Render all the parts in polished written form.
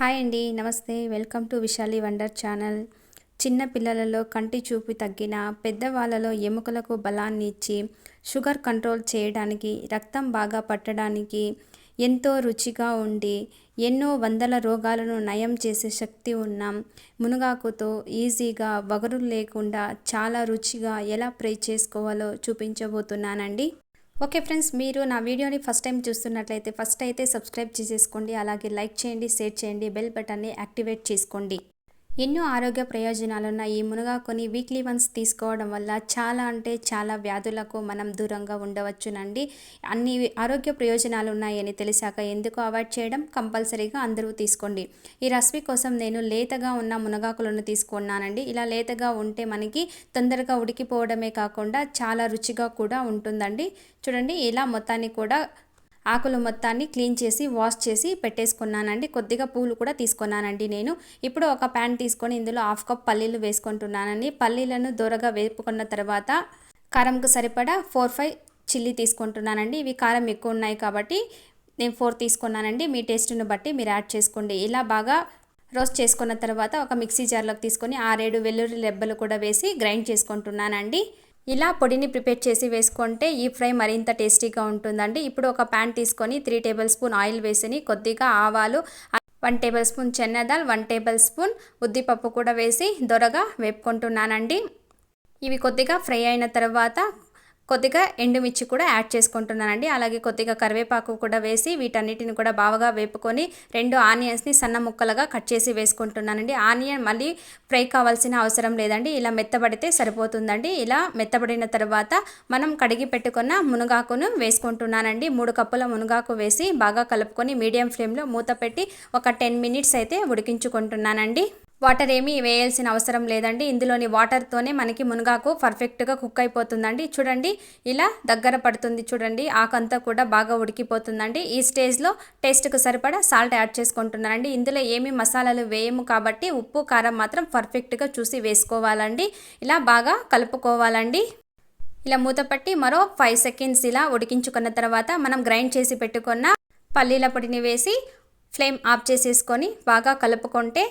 Hi అండి, నమస్తే. Welcome to Vishali wonder channel. చిన్న పిల్లలలో కంటి చూపు తగ్గిన, పెద్దవాళ్ళలో ఎముకలకు బలాన్ని ఇచ్చి, షుగర్ కంట్రోల్ చేయడానికి, రక్తం బాగా పట్టడానికి, ఎంతో రుచిగా ఉండి, ఎన్నో వందల రోగాలను నయం చేసే శక్తి ఉన్న మునగాకుతో ఈజీగా వగరు లేకుండా చాలా రుచిగా ఎలా ఫ్రై చేసుకోవాలో చూపించబోతున్నానండి. ఓకే ఫ్రెండ్స్, మీరు నా వీడియోని ఫస్ట్ టైం చూస్తున్నట్లయితే ఫస్ట్ అయితే సబ్స్క్రైబ్ చేసేసుకోండి. అలాగే లైక్ చేయండి, షేర్ చేయండి, బెల్ బటన్ని యాక్టివేట్ చేసుకోండి. ఎన్నో ఆరోగ్య ప్రయోజనాలున్న ఈ మునగాకుని వీక్లీ వన్స్ తీసుకోవడం వల్ల చాలా అంటే చాలా వ్యాధులకు మనం దూరంగా ఉండవచ్చునండి. అన్ని ఆరోగ్య ప్రయోజనాలు ఉన్నాయని తెలిసాక ఎందుకు అవాయిడ్ చేయడం? కంపల్సరీగా అందరూ తీసుకోండి. ఈ రెసిపీ కోసం నేను లేతగా ఉన్న మునగాకులను తీసుకున్నానండి. ఇలా లేతగా ఉంటే మనకి తొందరగా ఉడికిపోవడమే కాకుండా చాలా రుచిగా కూడా ఉంటుందండి. చూడండి, ఇలా మొత్తాన్ని కూడా ఆకులు మొత్తాన్ని క్లీన్ చేసి వాష్ చేసి పెట్టేసుకున్నానండి. కొద్దిగా పూలు కూడా తీసుకున్నానండి నేను. ఇప్పుడు ఒక ప్యాన్ తీసుకొని ఇందులో 1/2 కప్ పల్లీలు వేసుకుంటున్నానండి. పల్లీలను దూరగా వేపుకున్న తర్వాత కారంకు సరిపడా 4-5 చిల్లీ తీసుకుంటున్నానండి. ఇవి కారం ఎక్కువ ఉన్నాయి కాబట్టి నేను 4 తీసుకున్నానండి. మీ టేస్ట్ని బట్టి మీరు యాడ్ చేసుకోండి. ఇలా బాగా రోస్ట్ చేసుకున్న తర్వాత ఒక మిక్సీ జార్లోకి తీసుకొని 6-7 వెల్లుల్లి రెబ్బలు కూడా వేసి గ్రైండ్ చేసుకుంటున్నానండి. ఇలా పొడిని ప్రిపేర్ చేసి వేసుకుంటే ఈ ఫ్రై మరింత టేస్టీగా ఉంటుందండి. ఇప్పుడు ఒక ప్యాన్ తీసుకొని 3 టేబుల్ స్పూన్ ఆయిల్ వేసి కొద్దిగా ఆవాలు, 1 టేబుల్ స్పూన్ చెన్నదాల్, 1 టేబుల్ స్పూన్ ఉద్దిపప్పు కూడా వేసి దొరగా వేపుకుంటున్నానండి. ఇవి కొద్దిగా ఫ్రై అయిన తర్వాత కొద్దిగా ఎండుమిర్చి కూడా యాడ్ చేసుకుంటున్నానండి. అలాగే కొద్దిగా కరివేపాకు కూడా వేసి వీటన్నిటిని కూడా బాగా వేపుకొని 2 ఆనియన్స్ని సన్న ముక్కలుగా కట్ చేసి వేసుకుంటున్నానండి. ఆనియన్ మళ్ళీ ఫ్రై కావాల్సిన అవసరం లేదండి, ఇలా మెత్తబడితే సరిపోతుందండి. ఇలా మెత్తబడిన తర్వాత మనం కడిగి పెట్టుకున్న మునగాకును వేసుకుంటున్నానండి. 3 కప్పుల మునగాకు వేసి బాగా కలుపుకొని మీడియం ఫ్లేమ్లో మూత పెట్టి ఒక 10 మినిట్స్ అయితే ఉడికించుకుంటున్నానండి. వాటర్ ఏమీ వేయాల్సిన అవసరం లేదండి. ఇందులోని వాటర్తోనే మనకి మునగాకు పర్ఫెక్ట్గా కుక్ అయిపోతుందండి. చూడండి, ఇలా దగ్గర పడుతుంది. చూడండి, ఆకంతా కూడా బాగా ఉడికిపోతుందండి. ఈ స్టేజ్లో టేస్ట్కు సరిపడా సాల్ట్ యాడ్ చేసుకుంటున్నానండి. ఇందులో ఏమీ మసాలాలు వేయము కాబట్టి ఉప్పు కారం మాత్రం పర్ఫెక్ట్గా చూసి వేసుకోవాలండి. ఇలా బాగా కలుపుకోవాలండి. ఇలా మూత పట్టి మరో 5 సెకండ్స్ ఇలా ఉడికించుకున్న తర్వాత మనం గ్రైండ్ చేసి పెట్టుకున్న పల్లీల పొడిని వేసి ఫ్లేమ్ ఆఫ్ చేసేసుకొని బాగా కలుపుకుంటే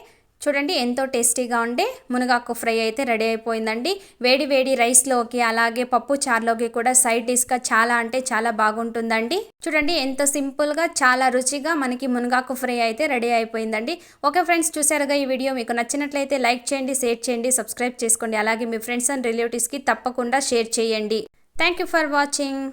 చూడండి, ఎంతో టేస్టీగా ఉండే మునగాకు ఫ్రై అయితే రెడీ అయిపోయిందండి. వేడి వేడి రైస్లోకి అలాగే పప్పు చారులోకి కూడా సైడ్ డిష్గా చాలా అంటే చాలా బాగుంటుందండి. చూడండి, ఎంతో సింపుల్గా చాలా రుచిగా మనకి మునగాకు ఫ్రై అయితే రెడీ అయిపోయిందండి. ఓకే ఫ్రెండ్స్, చూసారుగా ఈ వీడియో మీకు నచ్చినట్లయితే లైక్ చేయండి, షేర్ చేయండి, సబ్స్క్రైబ్ చేసుకోండి. అలాగే మీ ఫ్రెండ్స్ అండ్ రిలేటివ్స్కి తప్పకుండా షేర్ చేయండి. Thank you for watching.